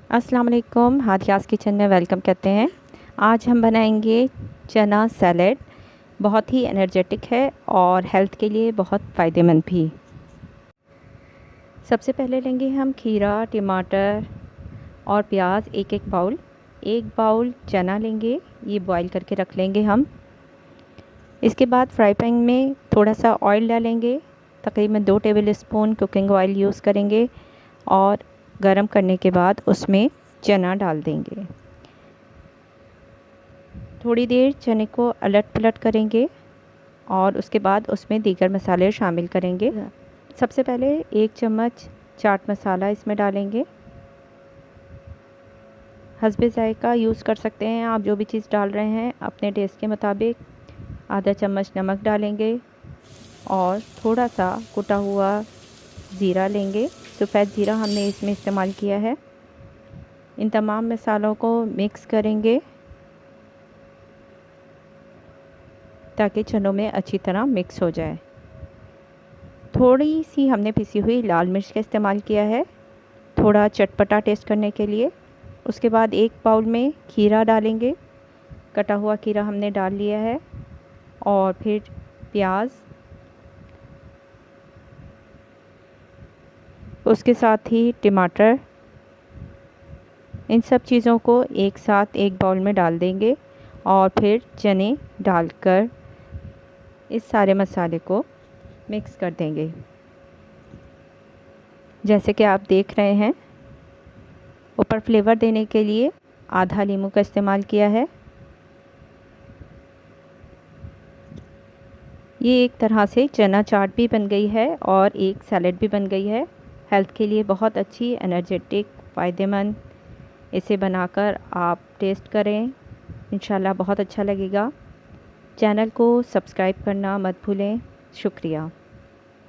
अस्सलाम वालेकुम, हादियास किचन में वेलकम कहते हैं। आज हम बनाएंगे चना सैलेड। बहुत ही एनर्जेटिक है और हेल्थ के लिए बहुत फ़ायदेमंद भी। सबसे पहले लेंगे हम खीरा, टमाटर और प्याज एक बाउल। एक बाउल चना लेंगे, ये बॉईल करके रख लेंगे हम। इसके बाद फ्राई पैन में थोड़ा सा ऑयल डालेंगे, तकरीबन 2 table spoon cooking oil use करेंगे और गरम करने के बाद उसमें चना डाल देंगे। थोड़ी देर चने को अलट पलट करेंगे और उसके बाद उसमें दीगर मसाले शामिल करेंगे। सबसे पहले 1 चम्मच चाट मसाला इसमें डालेंगे। हस्बे ज़ायका यूज़ कर सकते हैं, आप जो भी चीज़ डाल रहे हैं अपने टेस्ट के मुताबिक। आधा चम्मच नमक डालेंगे और थोड़ा सा कुटा हुआ ज़ीरा लेंगे। सफ़ेद ज़ीरा हमने इसमें इस्तेमाल किया है। इन तमाम मसालों को मिक्स करेंगे ताकि चनों में अच्छी तरह मिक्स हो जाए। थोड़ी सी हमने पिसी हुई लाल मिर्च का इस्तेमाल किया है, थोड़ा चटपटा टेस्ट करने के लिए। उसके बाद एक बाउल में खीरा डालेंगे, कटा हुआ खीरा हमने डाल लिया है, और फिर प्याज, उसके साथ ही टमाटर। इन सब चीज़ों को एक साथ एक बाउल में डाल देंगे और फिर चने डालकर इस सारे मसाले को मिक्स कर देंगे। जैसे कि आप देख रहे हैं, ऊपर फ्लेवर देने के लिए आधा नींबू का इस्तेमाल किया है। ये एक तरह से चना चाट भी बन गई है और एक सैलेड भी बन गई है। हेल्थ के लिए बहुत अच्छी, एनर्जेटिक, फ़ायदेमंद। इसे बनाकर आप टेस्ट करें, इंशाल्लाह बहुत अच्छा लगेगा। चैनल को सब्सक्राइब करना मत भूलें। शुक्रिया।